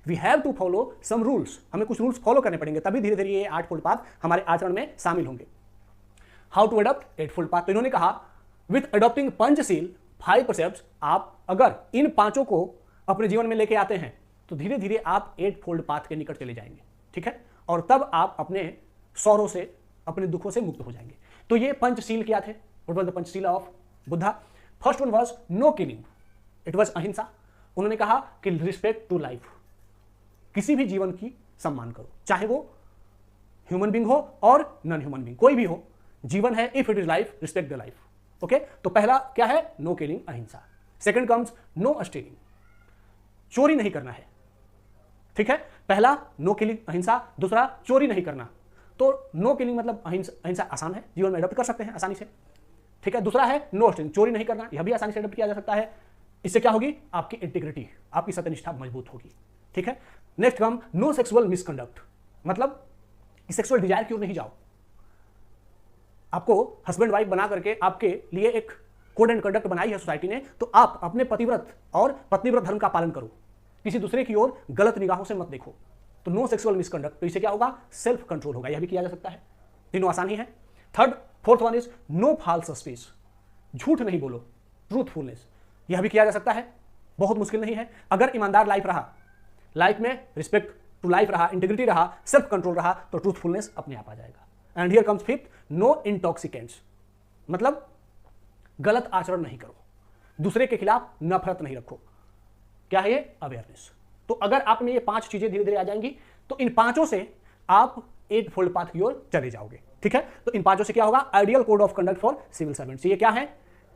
We have to follow some rules, हमें कुछ rules follow करने पड़ेंगे, तभी धीरे धीरे ये 8 फोल्ड पाथ हमारे आचरण में शामिल होंगे। How to adopt 8 fold path, तो इन्होंने कहा विथ अडॉप्टिंग पंचशील 5 precepts, आप अगर इन पांचों को अपने जीवन में लेके आते हैं तो धीरे धीरे आप 8 फोल्ड पाथ के निकट चले जाएंगे, ठीक है, और तब आप अपने सौरों से, अपने दुखों से मुक्त हो जाएंगे। तो ये पंचशील क्या थे? What was the Panchsheel of Buddha? First one was no killing, it was ahimsa. उन्होंने कहा कि रिस्पेक्ट टू लाइफ, किसी भी जीवन की सम्मान करो, चाहे वो ह्यूमन बींग हो और नॉन ह्यूमन बींग, कोई भी हो, जीवन है, if it is life respect the life. Okay, तो पहला क्या है? नो किलिंग, अहिंसा। सेकंड कम्स नो स्टीलिंग, चोरी नहीं करना है, ठीक है, पहला नो किलिंग अहिंसा, दूसरा चोरी नहीं करना। तो नो किलिंग मतलब अहिंसा आसान है, जीवन में अडॉप्ट कर सकते हैं आसानी से, ठीक है। दूसरा है नो स्टीलिंग, चोरी नहीं करना, यह भी आसानी से अडॉप्ट किया जा सकता है। इससे क्या होगी? आपकी इंटीग्रिटी, आपकी सत्यनिष्ठा मजबूत होगी, ठीक है। Next come no sexual misconduct, मतलब सेक्सुअल डिजायर की ओर नहीं जाओ। आपको हस्बैंड वाइफ बना करके आपके लिए एक कोड एंड कंडक्ट बनाई है सोसाइटी ने, तो आप अपने पतिव्रत और पत्नीव्रत धर्म का पालन करो, किसी दूसरे की ओर गलत निगाहों से मत देखो। तो नो सेक्सुअल मिसकंडक्ट, तो इससे क्या होगा? सेल्फ कंट्रोल होगा, यह भी किया जा सकता है। तीनों आसान ही है। Fourth one is no false speech, झूठ नहीं बोलो, ट्रूथफुलनेस, यह भी किया जा सकता है, बहुत मुश्किल नहीं है। अगर ईमानदार लाइफ रहा, लाइफ में रिस्पेक्ट टू लाइफ रहा, इंटीग्रिटी रहा, सेल्फ कंट्रोल रहा, तो ट्रूथफुलनेस अपने आप आ जाएगा। And here comes fifth, no intoxicants, मतलब गलत आचरण नहीं करो, दूसरे के खिलाफ नफरत नहीं रखो। क्या है ये? अवेयरनेस। तो अगर आप में ये 5 चीजें धीरे धीरे आ जाएंगी तो इन पांचों से आप 8 फोल्ड पाथ की ओर चले जाओगे, ठीक है। तो इन पांचों से क्या होगा? Ideal code of conduct for civil servants. ये क्या है?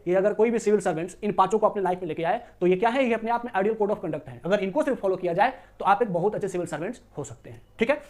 ये अगर कोई भी सिविल सर्वेंट्स इन पांचों को अपने लाइफ में लेके आए तो ये क्या है? ये अपने आप में आइडियल कोड ऑफ कंडक्ट है। अगर इनको सिर्फ फॉलो किया जाए तो आप एक बहुत अच्छे सिविल सर्वेंट्स हो सकते हैं, ठीक है।